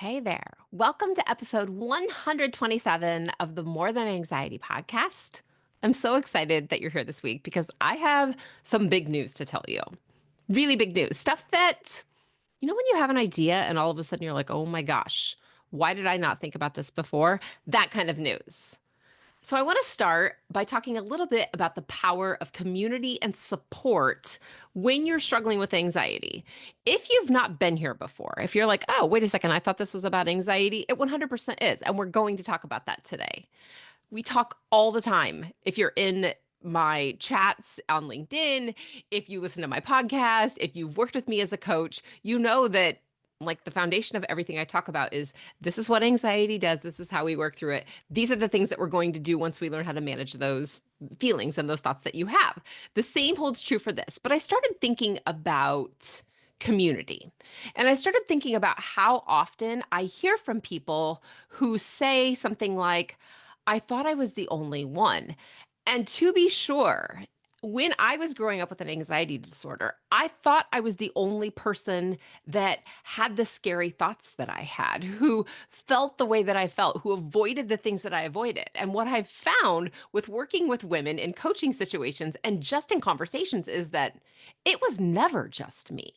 Hey there. Welcome to episode 127 of the More Than Anxiety podcast. I'm so excited that you're here this week because I have some big news to tell you. Really big news. Stuff that, when you have an idea and all of a sudden you're like, oh my gosh, why did I not think about this before? That kind of news. So, I want to start by talking a little bit about the power of community and support when you're struggling with anxiety. If you've not been here before, if you're like, oh, wait a second, I thought this was about anxiety, it 100% is. And we're going to talk about that today. We talk all the time. If you're in my chats on LinkedIn, if you listen to my podcast, if you've worked with me as a coach, you know that like the foundation of everything I talk about is this is what anxiety does. This is how we work through it. These are the things that we're going to do once we learn how to manage those feelings and those thoughts that you have. The same holds true for this. But I started thinking about community. And I started thinking about how often I hear from people who say something like, I thought I was the only one. And to be sure, when I was growing up with an anxiety disorder, I thought I was the only person that had the scary thoughts that I had, who felt the way that I felt, who avoided the things that I avoided. And what I've found with working with women in coaching situations and just in conversations is that it was never just me.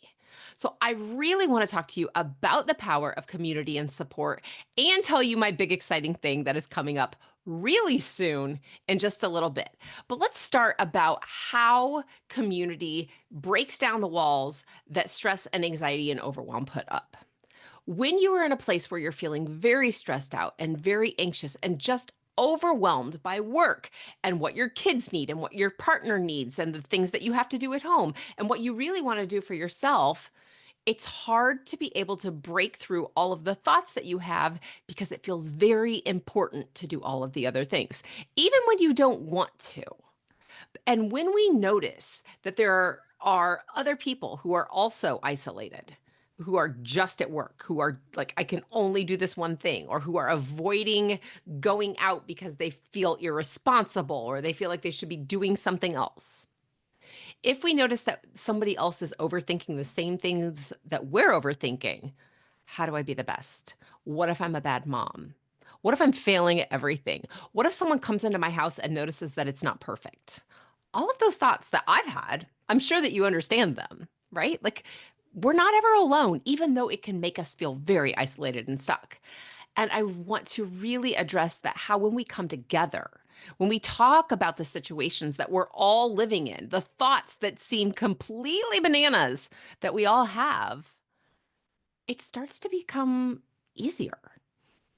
So I really want to talk to you about the power of community and support and tell you my big exciting thing that is coming up really soon in just a little bit. But let's start about how community breaks down the walls that stress and anxiety and overwhelm put up. When you are in a place where you're feeling very stressed out and very anxious and just overwhelmed by work and what your kids need and what your partner needs and the things that you have to do at home and what you really want to do for yourself, it's hard to be able to break through all of the thoughts that you have because it feels very important to do all of the other things, even when you don't want to. And when we notice that there are other people who are also isolated, who are just at work, who are like, I can only do this one thing, or who are avoiding going out because they feel irresponsible or they feel like they should be doing something else. If we notice that somebody else is overthinking the same things that we're overthinking, how do I be the best? What if I'm a bad mom? What if I'm failing at everything? What if someone comes into my house and notices that it's not perfect? All of those thoughts that I've had, I'm sure that you understand them, right? Like, we're not ever alone, even though it can make us feel very isolated and stuck. And I want to really address that how when we come together, when we talk about the situations that we're all living in, the thoughts that seem completely bananas that we all have, it starts to become easier.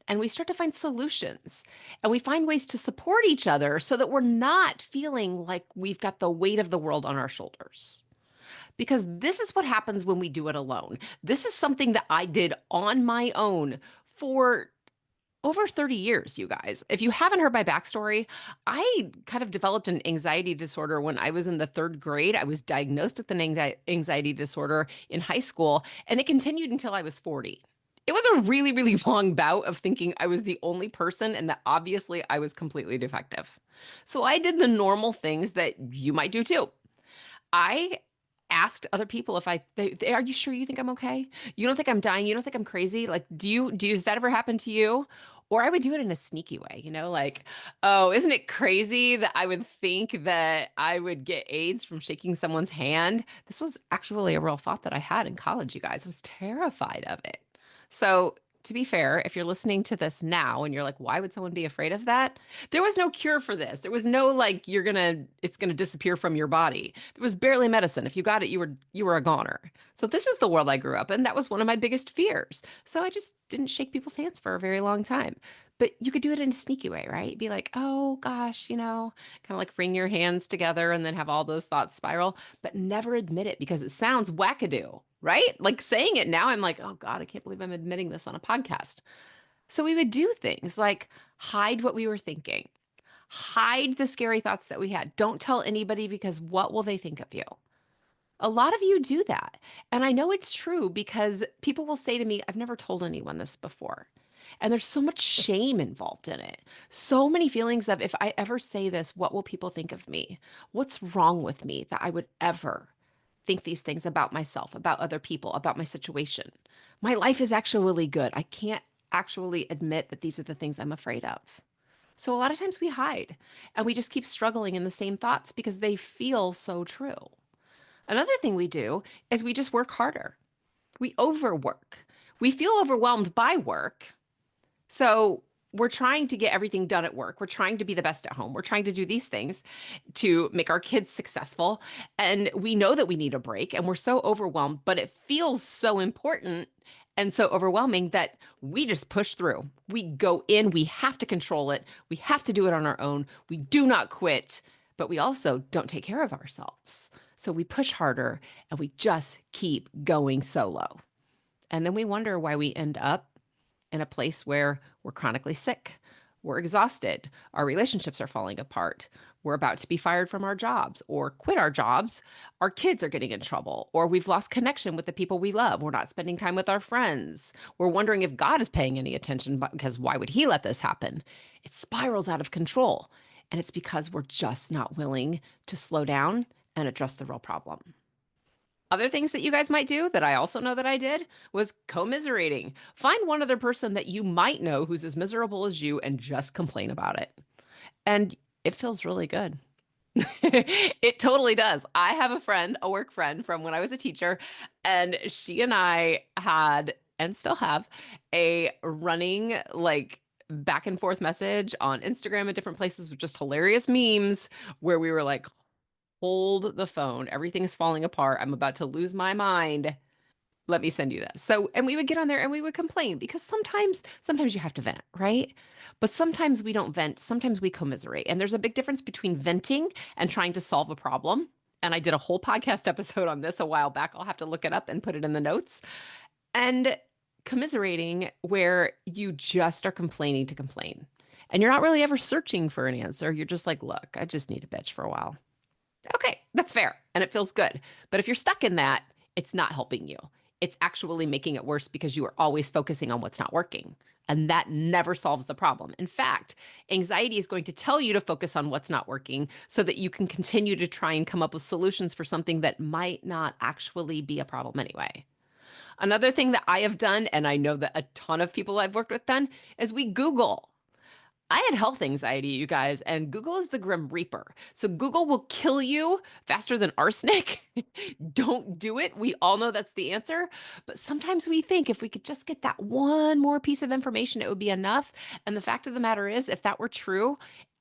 And we start to find solutions and we find ways to support each other so that we're not feeling like we've got the weight of the world on our shoulders. Because this is what happens when we do it alone. This is something that I did on my own for over 30 years, you guys. If you haven't heard my backstory, I kind of developed an anxiety disorder when I was in the third grade. I was diagnosed with an anxiety disorder in high school, and it continued until I was 40. It was a really, really long bout of thinking I was the only person and that obviously I was completely defective. So I did the normal things that you might do too. I asked other people if are you sure you think I'm okay? You don't think I'm dying? You don't think I'm crazy? Like, does that ever happen to you? Or I would do it in a sneaky way, like, oh, isn't it crazy that I would think that I would get AIDS from shaking someone's hand? This was actually a real thought that I had in college, you guys. I was terrified of it. So, to be fair, if you're listening to this now and you're like, why would someone be afraid of that? There was no cure for this. There was no like it's gonna disappear from your body. There was barely medicine. If you got it, you were a goner. So this is the world I grew up in. That was one of my biggest fears. So I just didn't shake people's hands for a very long time. But you could do it in a sneaky way, right? Be like, oh gosh, kind of like wring your hands together and then have all those thoughts spiral, but never admit it because it sounds wackadoo, right? Like saying it now, I'm like, oh God, I can't believe I'm admitting this on a podcast. So we would do things like hide what we were thinking, hide the scary thoughts that we had. Don't tell anybody because what will they think of you? A lot of you do that. And I know it's true because people will say to me, I've never told anyone this before. And there's so much shame involved in it. So many feelings of if I ever say this, what will people think of me? What's wrong with me that I would ever think these things about myself, about other people, about my situation. My life is actually really good. I can't actually admit that these are the things I'm afraid of. So a lot of times we hide and we just keep struggling in the same thoughts because they feel so true. Another thing we do is we just work harder. We overwork. We feel overwhelmed by work. So we're trying to get everything done at work. We're trying to be the best at home. We're trying to do these things to make our kids successful. And we know that we need a break and we're so overwhelmed, but it feels so important and so overwhelming that we just push through. We go in, we have to control it. We have to do it on our own. We do not quit, but we also don't take care of ourselves. So we push harder and we just keep going solo. And then we wonder why we end up in a place where we're chronically sick, we're exhausted, our relationships are falling apart, we're about to be fired from our jobs or quit our jobs, our kids are getting in trouble, or we've lost connection with the people we love, we're not spending time with our friends, we're wondering if God is paying any attention because why would he let this happen? It spirals out of control, and it's because we're just not willing to slow down and address the real problem. Other things that you guys might do that I also know that I did was commiserating. Find one other person that you might know who's as miserable as you and just complain about it. And it feels really good. It totally does. I have a friend, a work friend from when I was a teacher, and she and I had and still have a running like back and forth message on Instagram and different places with just hilarious memes where we were like, hold the phone. Everything is falling apart. I'm about to lose my mind. Let me send you this. So, and we would get on there and we would complain because sometimes you have to vent, right? But sometimes we don't vent. Sometimes we commiserate. And there's a big difference between venting and trying to solve a problem. And I did a whole podcast episode on this a while back. I'll have to look it up and put it in the notes. And commiserating where you just are complaining to complain. And you're not really ever searching for an answer. You're just like, look, I just need a bitch for a while. Okay, that's fair. And it feels good. But if you're stuck in that, it's not helping you. It's actually making it worse because you are always focusing on what's not working. And that never solves the problem. In fact, anxiety is going to tell you to focus on what's not working so that you can continue to try and come up with solutions for something that might not actually be a problem anyway. Another thing that I have done, and I know that a ton of people I've worked with done, is we Google. I had health anxiety, you guys, and Google is the Grim Reaper. So Google will kill you faster than arsenic. Don't do it. We all know that's the answer. But sometimes we think if we could just get that one more piece of information, it would be enough. And the fact of the matter is, if that were true,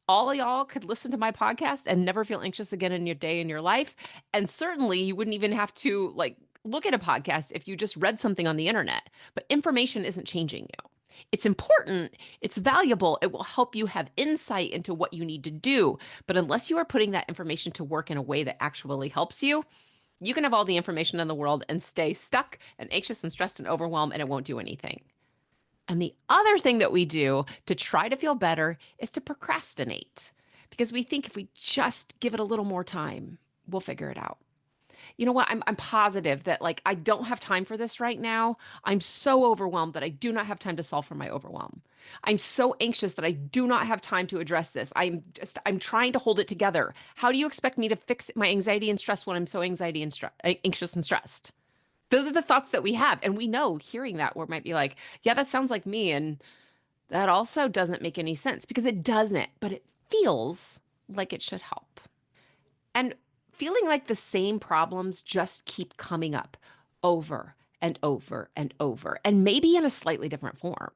all of y'all could listen to my podcast and never feel anxious again in your day in your life. And certainly you wouldn't even have to like look at a podcast if you just read something on the internet. But information isn't changing you. It's important, it's valuable, it will help you have insight into what you need to do. But unless you are putting that information to work in a way that actually helps you, you can have all the information in the world and stay stuck and anxious and stressed and overwhelmed, and it won't do anything. And the other thing that we do to try to feel better is to procrastinate because we think if we just give it a little more time, we'll figure it out. You know what? I'm positive that like I don't have time for this right now. I'm so overwhelmed that I do not have time to solve for my overwhelm. I'm so anxious that I do not have time to address this. I'm trying to hold it together. How do you expect me to fix my anxiety and stress when I'm so anxious and stressed? Those are the thoughts that we have. And we know hearing that we might be like, yeah, that sounds like me. And that also doesn't make any sense because it doesn't, but it feels like it should help. And feeling like the same problems just keep coming up over and over and over, and maybe in a slightly different form.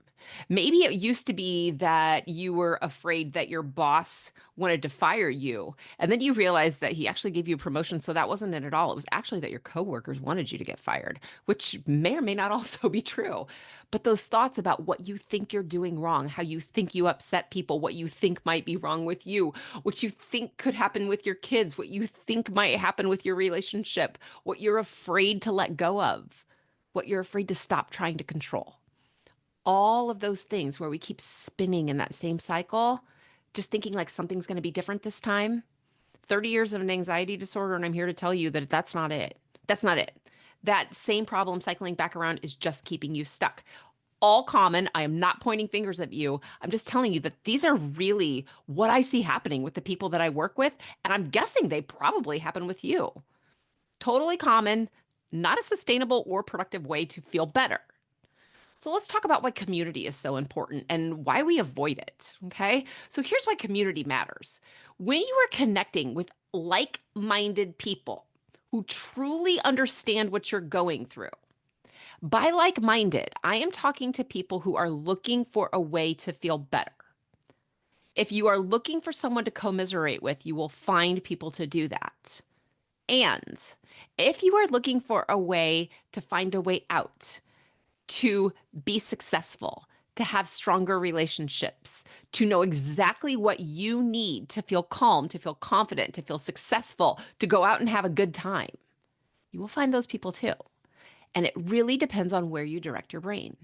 Maybe it used to be that you were afraid that your boss wanted to fire you, and then you realized that he actually gave you a promotion, so that wasn't it at all. It was actually that your coworkers wanted you to get fired, which may or may not also be true. But those thoughts about what you think you're doing wrong, how you think you upset people, what you think might be wrong with you, what you think could happen with your kids, what you think might happen with your relationship, what you're afraid to let go of, what you're afraid to stop trying to control. All of those things where we keep spinning in that same cycle, just thinking like something's going to be different this time. 30 years of an anxiety disorder, and I'm here to tell you that that's not it. That's not it. That same problem cycling back around is just keeping you stuck. All common. I am not pointing fingers at you. I'm just telling you that these are really what I see happening with the people that I work with. And I'm guessing they probably happen with you. Totally common, not a sustainable or productive way to feel better. So let's talk about why community is so important and why we avoid it. Okay. So here's why community matters. When you are connecting with like minded people who truly understand what you're going through, by like minded, I am talking to people who are looking for a way to feel better. If you are looking for someone to commiserate with, you will find people to do that. And if you are looking for a way to find a way out, to be successful, to have stronger relationships, to know exactly what you need to feel calm, to feel confident, to feel successful, to go out and have a good time, you will find those people too. And it really depends on where you direct your brain.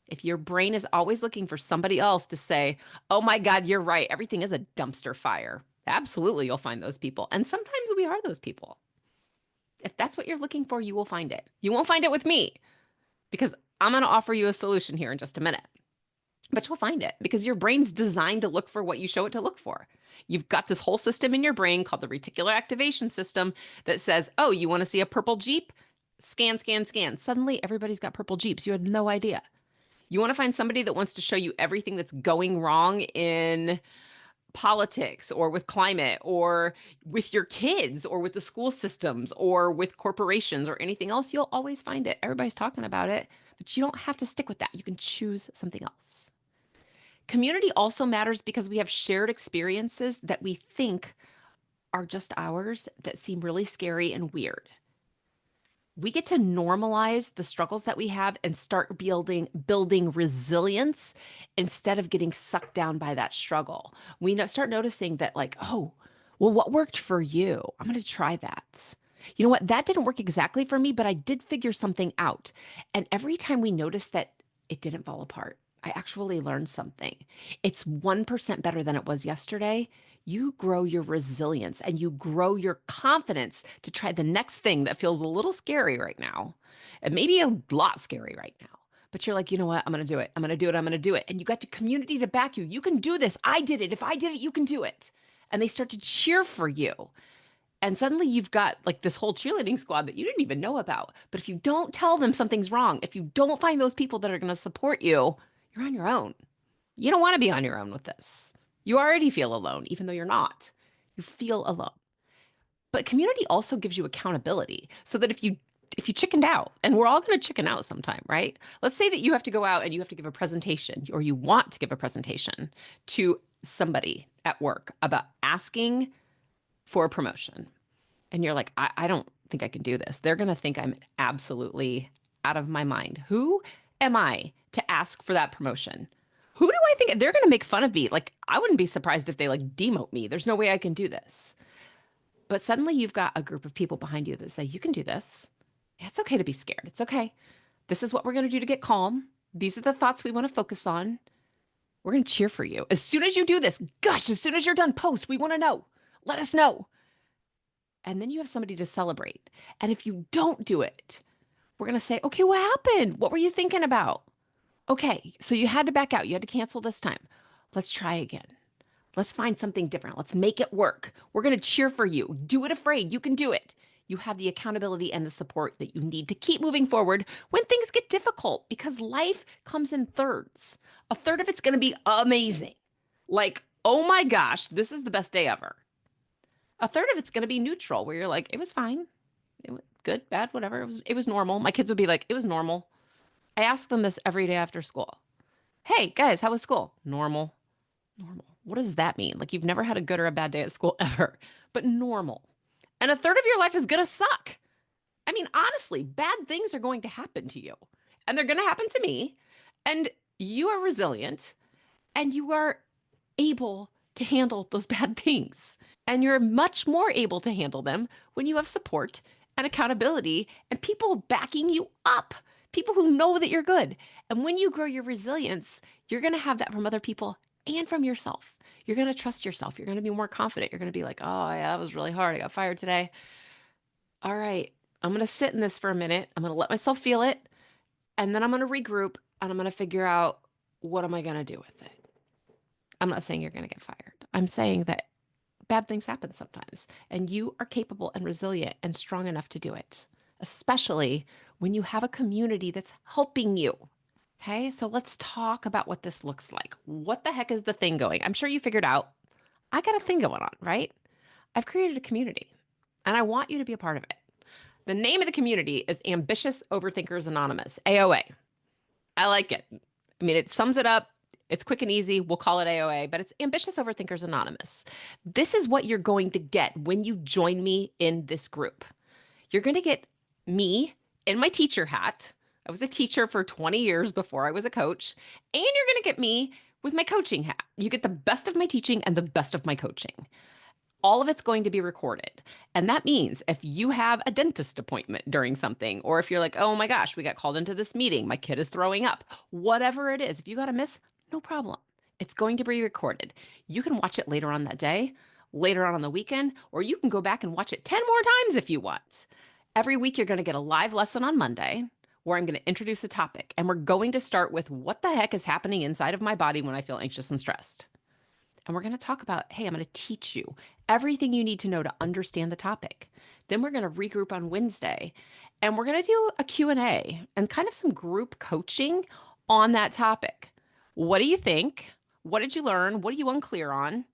If your brain is always looking for somebody else to say, oh my God, you're right, everything is a dumpster fire, absolutely, you'll find those people. And sometimes we are those people. If that's what you're looking for, you will find it. You won't find it with me because I'm going to offer you a solution here in just a minute. But you'll find it because your brain's designed to look for what you show it to look for. You've got this whole system in your brain called the reticular activation system that says, oh, you want to see a purple Jeep? Scan, scan, scan. Suddenly, everybody's got purple Jeeps. You had no idea. You want to find somebody that wants to show you everything that's going wrong in politics or with climate or with your kids or with the school systems or with corporations or anything else, you'll always find it. Everybody's talking about it, but you don't have to stick with that. You can choose something else. Community also matters because we have shared experiences that we think are just ours that seem really scary and weird. We get to normalize the struggles that we have and start building resilience instead of getting sucked down by that struggle. Start noticing that, like, oh, well, what worked for you? I'm going to try that. You know what? That didn't work exactly for me, but I did figure something out. And every time we notice that it didn't fall apart, I actually learned something. It's 1% better than it was yesterday. You grow your resilience and you grow your confidence to try the next thing that feels a little scary right now. And maybe a lot scary right now. But you're like, you know what? I'm going to do it. I'm going to do it. I'm going to do it. And you got the community to back you. You can do this. I did it. If I did it, you can do it. And they start to cheer for you. And suddenly you've got like this whole cheerleading squad that you didn't even know about. But if you don't tell them something's wrong, if you don't find those people that are going to support you, you're on your own. You don't want to be on your own with this. You already feel alone, even though you're not. You feel alone. But community also gives you accountability so that if you chickened out, and we're all going to chicken out sometime, right? Let's say that you have to go out and you have to give a presentation or you want to give a presentation to somebody at work about asking for a promotion. And you're like, I don't think I can do this. They're going to think I'm absolutely out of my mind. Who am I to ask for that promotion? Who do I think they're going to make fun of me? Like, I wouldn't be surprised if they like demote me. There's no way I can do this. But suddenly you've got a group of people behind you that say, you can do this. It's okay to be scared. It's okay. This is what we're going to do to get calm. These are the thoughts we want to focus on. We're going to cheer for you. As soon as you do this, gosh, as soon as you're done, post. We want to know. Let us know. And then you have somebody to celebrate. And if you don't do it, we're going to say, okay, what happened? What were you thinking about? Okay, so you had to back out. You had to cancel this time. Let's try again. Let's find something different. Let's make it work. We're going to cheer for you. Do it afraid. You can do it. You have the accountability and the support that you need to keep moving forward when things get difficult because life comes in thirds. A third of it's going to be amazing. Like, oh my gosh, this is the best day ever. A third of it's going to be neutral where you're like, it was fine. It was good, bad, whatever. It was normal. My kids would be like, it was normal. I ask them this every day after school. Hey, guys, how was school? Normal. Normal. What does that mean? Like you've never had a good or a bad day at school ever, but normal. And a third of your life is going to suck. I mean, honestly, bad things are going to happen to you and they're going to happen to me. And you are resilient and you are able to handle those bad things. And you're much more able to handle them when you have support and accountability and people backing you up, people who know that you're good. And when you grow your resilience, you're going to have that from other people and from yourself. You're going to trust yourself. You're going to be more confident. You're going to be like, oh, yeah, that was really hard. I got fired today. All right, I'm going to sit in this for a minute. I'm going to let myself feel it. And then I'm going to regroup and I'm going to figure out what am I going to do with it. I'm not saying you're going to get fired. I'm saying that bad things happen sometimes, and you are capable and resilient and strong enough to do it, especially when you have a community that's helping you. Okay, so let's talk about what this looks like. What the heck is the thing going? I'm sure you figured out I got a thing going on, right? I've created a community and I want you to be a part of it. The name of the community is Ambitious Overthinkers Anonymous, AOA. I like it. I mean, it sums it up. It's quick and easy. We'll call it AOA, but it's Ambitious Overthinkers Anonymous. This is what you're going to get when you join me in this group. You're going to get me in my teacher hat. I was a teacher for 20 years before I was a coach. And you're going to get me with my coaching hat. You get the best of my teaching and the best of my coaching. All of it's going to be recorded. And that means if you have a dentist appointment during something, or if you're like, oh my gosh, we got called into this meeting, my kid is throwing up, whatever it is, if you got to miss, no problem. It's going to be recorded. You can watch it later on that day, later on the weekend, or you can go back and watch it 10 more times if you want. Every week, you're going to get a live lesson on Monday where I'm going to introduce a topic. And we're going to start with what the heck is happening inside of my body when I feel anxious and stressed. And we're going to talk about, hey, I'm going to teach you everything you need to know to understand the topic. Then we're going to regroup on Wednesday and we're going to do a Q&A and kind of some group coaching on that topic. What do you think? What did you learn? What are you unclear on?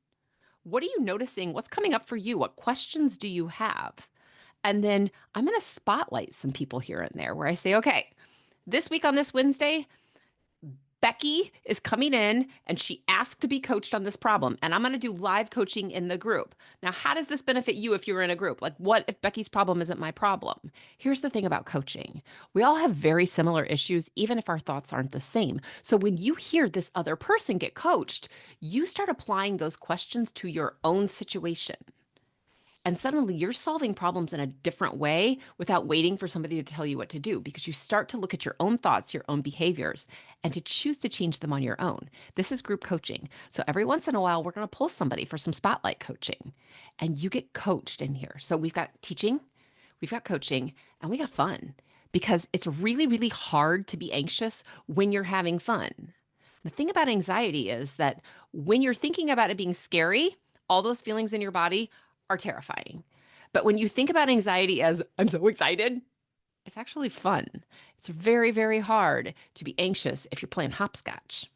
What are you noticing? What's coming up for you? What questions do you have? And then I'm going to spotlight some people here and there where I say, okay, this week on this Wednesday, Becky is coming in and she asked to be coached on this problem. And I'm going to do live coaching in the group. Now, how does this benefit you if you're in a group? Like, what if Becky's problem isn't my problem? Here's the thing about coaching. We all have very similar issues, even if our thoughts aren't the same. So when you hear this other person get coached, you start applying those questions to your own situation. And suddenly you're solving problems in a different way without waiting for somebody to tell you what to do because you start to look at your own thoughts, your own behaviors, and to choose to change them on your own. This is group coaching. So every once in a while, we're going to pull somebody for some spotlight coaching and you get coached in here. So we've got teaching, we've got coaching, and we got fun because it's really, really hard to be anxious when you're having fun. The thing about anxiety is that when you're thinking about it being scary, all those feelings in your body are terrifying. But when you think about anxiety as, I'm so excited, it's actually fun. It's very, very hard to be anxious if you're playing hopscotch,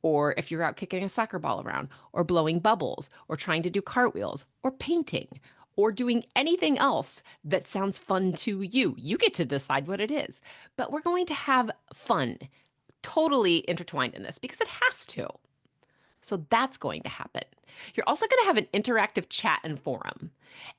or if you're out kicking a soccer ball around, or blowing bubbles, or trying to do cartwheels, or painting, or doing anything else that sounds fun to you. You get to decide what it is. But we're going to have fun totally intertwined in this because it has to. So that's going to happen. You're also going to have an interactive chat and forum.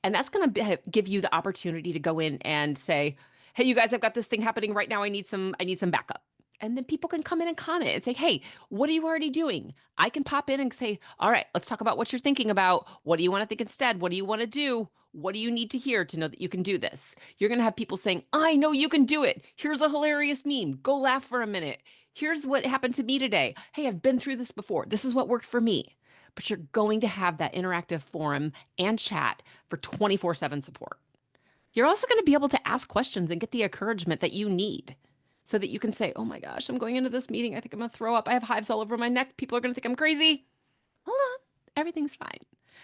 And that's going to give you the opportunity to go in and say, hey, you guys, I've got this thing happening right now. I need some backup. And then people can come in and comment and say, hey, what are you already doing? I can pop in and say, all right, let's talk about what you're thinking about. What do you want to think instead? What do you want to do? What do you need to hear to know that you can do this? You're going to have people saying, I know you can do it. Here's a hilarious meme. Go laugh for a minute. Here's what happened to me today. Hey, I've been through this before. This is what worked for me. But you're going to have that interactive forum and chat for 24/7 support. You're also going to be able to ask questions and get the encouragement that you need so that you can say, oh my gosh, I'm going into this meeting. I think I'm going to throw up. I have hives all over my neck. People are going to think I'm crazy. Hold on. Everything's fine.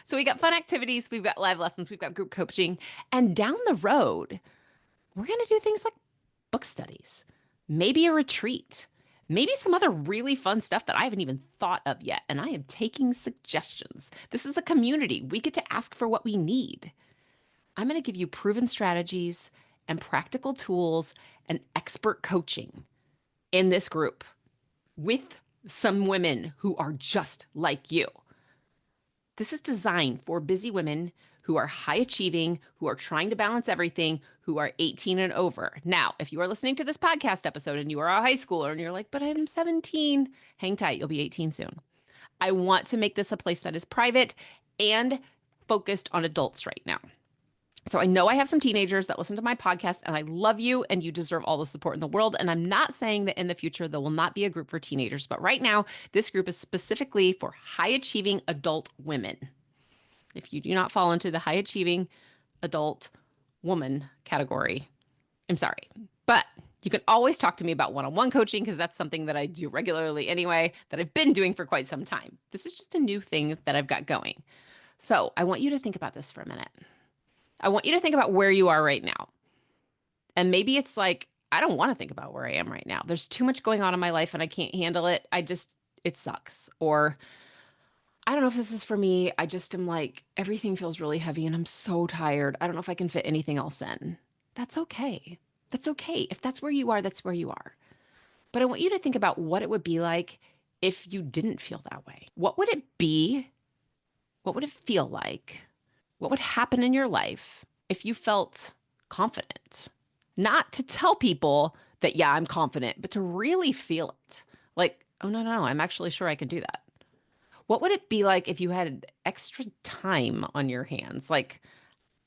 So we got fun activities. We've got live lessons. We've got group coaching. And down the road, we're going to do things like book studies, maybe a retreat, maybe some other really fun stuff that I haven't even thought of yet. And I am taking suggestions. This is a community. We get to ask for what we need. I'm going to give you proven strategies and practical tools and expert coaching in this group with some women who are just like you. This is designed for busy women who are high achieving, who are trying to balance everything, who are 18 and over. Now, if you are listening to this podcast episode and you are a high schooler and you're like, but I'm 17, hang tight, you'll be 18 soon. I want to make this a place that is private and focused on adults right now. So I know I have some teenagers that listen to my podcast and I love you and you deserve all the support in the world. And I'm not saying that in the future there will not be a group for teenagers, but right now this group is specifically for high achieving adult women. If you do not fall into the high achieving adult woman category, I'm sorry, but you can always talk to me about one-on-one coaching because that's something that I do regularly anyway, that I've been doing for quite some time. This is just a new thing that I've got going. So I want you to think about this for a minute. I want you to think about where you are right now. And maybe it's like, I don't want to think about where I am right now. There's too much going on in my life and I can't handle it. It sucks. Or I don't know if this is for me. I just am like, everything feels really heavy and I'm so tired. I don't know if I can fit anything else in. That's okay. That's okay. If that's where you are, that's where you are. But I want you to think about what it would be like if you didn't feel that way. What would it be? What would it feel like? What would happen in your life if you felt confident? Not to tell people that, yeah, I'm confident, but to really feel it. Like, oh, no, no, no, I'm actually sure I can do that. What would it be like if you had extra time on your hands? Like,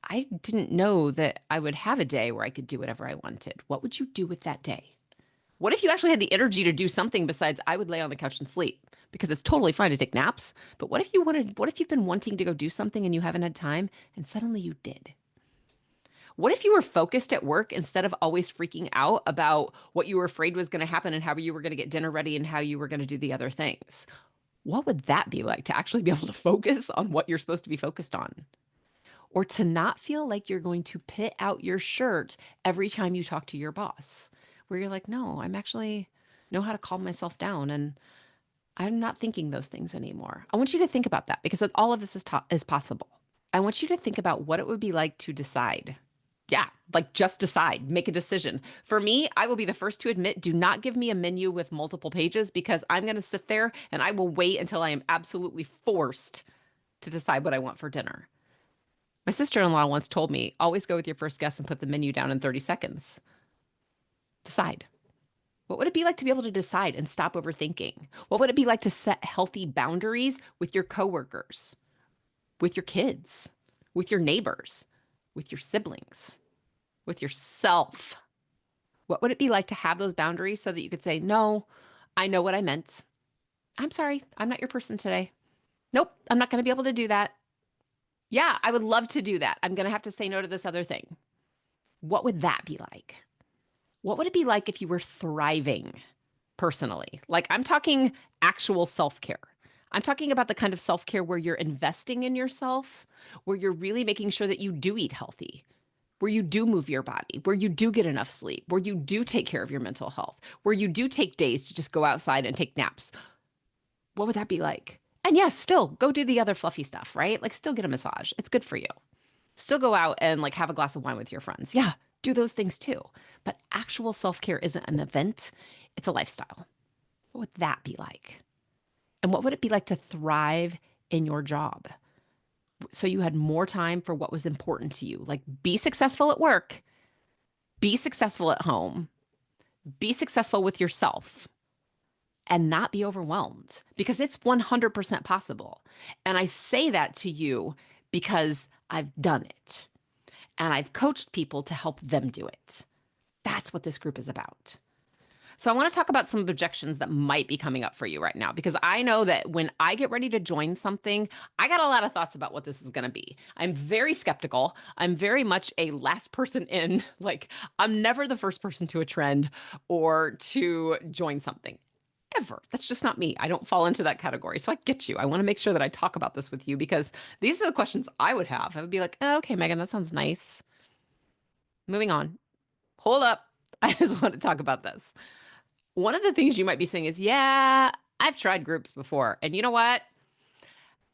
I didn't know that I would have a day where I could do whatever I wanted. What would you do with that day? What if you actually had the energy to do something besides I would lay on the couch and sleep? Because it's totally fine to take naps. But what if you've been wanting to go do something and you haven't had time and suddenly you did? What if you were focused at work instead of always freaking out about what you were afraid was going to happen and how you were going to get dinner ready and how you were going to do the other things? What would that be like to actually be able to focus on what you're supposed to be focused on? Or to not feel like you're going to pit out your shirt every time you talk to your boss, where you're like, no, I'm actually know how to calm myself down and I'm not thinking those things anymore. I want you to think about that because all of this is possible. I want you to think about what it would be like to decide. Yeah, like just decide, make a decision. For me, I will be the first to admit, do not give me a menu with multiple pages because I'm going to sit there and I will wait until I am absolutely forced to decide what I want for dinner. My sister-in-law once told me, always go with your first guess and put the menu down in 30 seconds. Decide. What would it be like to be able to decide and stop overthinking? What would it be like to set healthy boundaries with your coworkers, with your kids, with your neighbors, with your siblings, with yourself? What would it be like to have those boundaries so that you could say, no, I know what I meant. I'm sorry, I'm not your person today. Nope, I'm not going to be able to do that. Yeah, I would love to do that. I'm going to have to say no to this other thing. What would that be like? What would it be like if you were thriving personally? Like, I'm talking actual self care. I'm talking about the kind of self care where you're investing in yourself, where you're really making sure that you do eat healthy, where you do move your body, where you do get enough sleep, where you do take care of your mental health, where you do take days to just go outside and take naps. What would that be like? And yes, still go do the other fluffy stuff, right? Like, still get a massage. It's good for you. Still go out and like have a glass of wine with your friends. Yeah, do those things too. But actual self care isn't an event, it's a lifestyle. What would that be like? And what would it be like to thrive in your job? So you had more time for what was important to you. Like, be successful at work, be successful at home, be successful with yourself, and not be overwhelmed because it's 100% possible. And I say that to you because I've done it and I've coached people to help them do it. That's what this group is about. So I want to talk about some objections that might be coming up for you right now, because I know that when I get ready to join something, I got a lot of thoughts about what this is going to be. I'm very skeptical. I'm very much a last person in. Like, I'm never the first person to a trend or to join something. Ever. That's just not me. I don't fall into that category. So I get you. I want to make sure that I talk about this with you because these are the questions I would have. I would be like, oh, okay, Megan, that sounds nice. Moving on. Hold up. I just want to talk about this. One of the things you might be saying is, yeah, I've tried groups before. And you know what?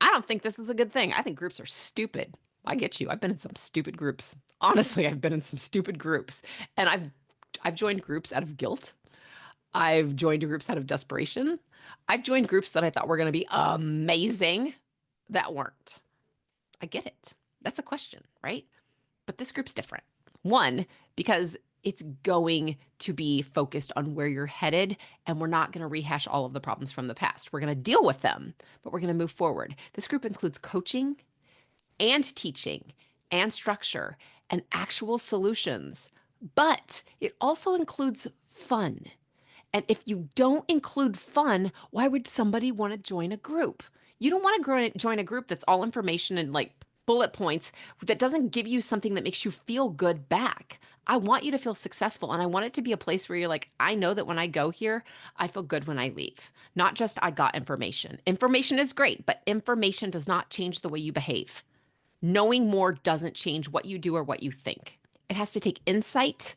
I don't think this is a good thing. I think groups are stupid. I get you. I've been in some stupid groups. Honestly, I've been in some stupid groups. And I've joined groups out of guilt. I've joined groups out of desperation. I've joined groups that I thought were going to be amazing that weren't. I get it. That's a question, right? But this group's different. One, because it's going to be focused on where you're headed, and we're not going to rehash all of the problems from the past. We're going to deal with them, but we're going to move forward. This group includes coaching and teaching and structure and actual solutions, but it also includes fun. And if you don't include fun, why would somebody want to join a group? You don't want to join a group that's all information and like bullet points that doesn't give you something that makes you feel good back. I want you to feel successful, and I want it to be a place where you're like, I know that when I go here, I feel good when I leave. Not just I got information. Information is great, but information does not change the way you behave. Knowing more doesn't change what you do or what you think. It has to take insight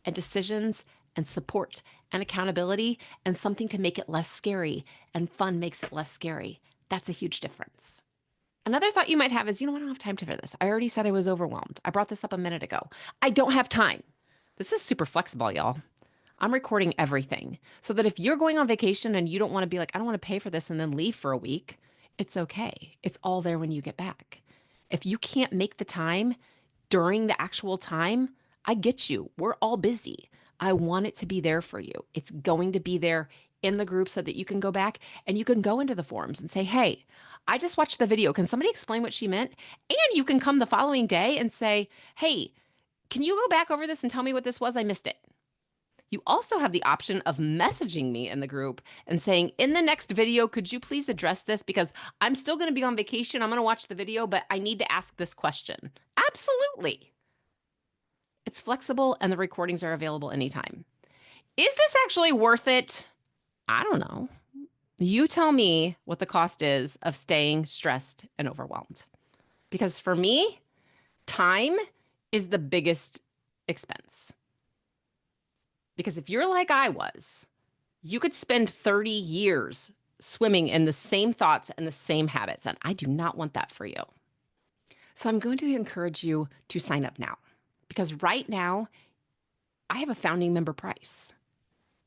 and decisions and support and accountability and something to make it less scary, and fun makes it less scary. That's a huge difference. Another thought you might have is, I don't have time for this. I already said I was overwhelmed. I brought this up a minute ago. I don't have time. This is super flexible, y'all. I'm recording everything so that if you're going on vacation and you don't want to be like, I don't want to pay for this and then leave for a week, it's okay. It's all there when you get back. If you can't make the time during the actual time, I get you. We're all busy. I want it to be there for you. It's going to be there in the group so that you can go back and you can go into the forums and say, hey, I just watched the video. Can somebody explain what she meant? And you can come the following day and say, hey, can you go back over this and tell me what this was? I missed it. You also have the option of messaging me in the group and saying, in the next video, could you please address this? Because I'm still going to be on vacation. I'm going to watch the video, but I need to ask this question. Absolutely. It's flexible and the recordings are available anytime. Is this actually worth it? I don't know. You tell me what the cost is of staying stressed and overwhelmed. Because for me, time is the biggest expense. Because if you're like I was, you could spend 30 years swimming in the same thoughts and the same habits, and I do not want that for you. So I'm going to encourage you to sign up now, because right now I have a founding member price.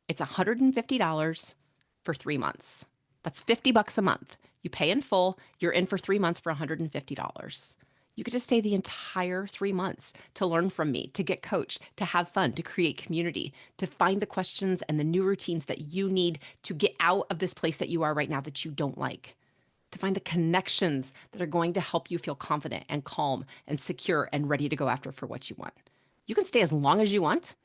It's $150 for 3 months. That's $50 a month. You pay in full, you're in for 3 months for $150. You could just stay the entire 3 months to learn from me, to get coached, to have fun, to create community, to find the questions and the new routines that you need to get out of this place that you are right now that you don't like, to find the connections that are going to help you feel confident and calm and secure and ready to go after for what you want. You can stay as long as you want,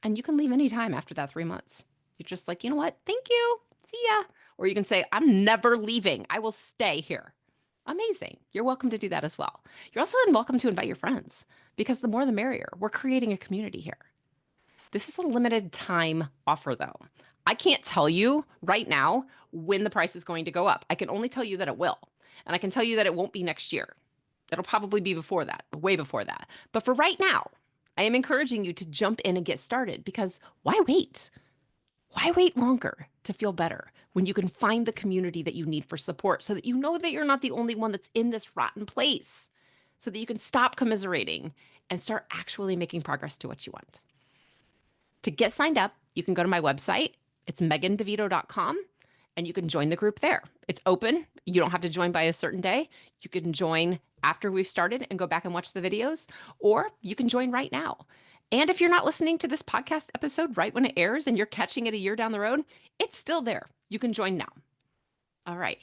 and you can leave anytime after that 3 months. You're just like, you know what? Thank you. See ya. Or you can say, I'm never leaving. I will stay here. Amazing. You're welcome to do that as well. You're also welcome to invite your friends, because the more the merrier. We're creating a community here. This is a limited time offer, though. I can't tell you right now when the price is going to go up. I can only tell you that it will. And I can tell you that it won't be next year. It'll probably be before that, way before that. But for right now, I am encouraging you to jump in and get started, because why wait? Why wait longer to feel better when you can find the community that you need for support, so that you know that you're not the only one that's in this rotten place, so that you can stop commiserating and start actually making progress to what you want. To get signed up, you can go to my website. It's megandevito.com, and you can join the group there. It's open. You don't have to join by a certain day. You can join after we've started and go back and watch the videos, or you can join right now. And if you're not listening to this podcast episode right when it airs and you're catching it a year down the road, it's still there. You can join now. All right.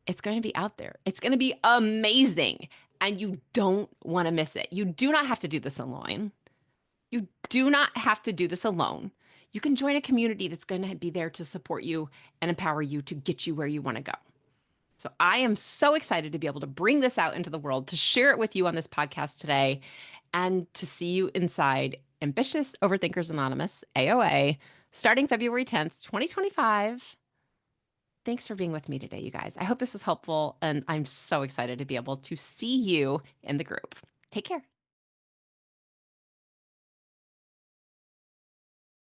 It's going to be out there. It's going to be amazing. And you don't want to miss it. You do not have to do this alone. You do not have to do this alone. You can join a community that's going to be there to support you and empower you to get you where you want to go. So I am so excited to be able to bring this out into the world, to share it with you on this podcast today, and to see you inside Ambitious Overthinkers Anonymous, AOA, starting February 10th, 2025. Thanks for being with me today, you guys. I hope this was helpful, and I'm so excited to be able to see you in the group. Take care.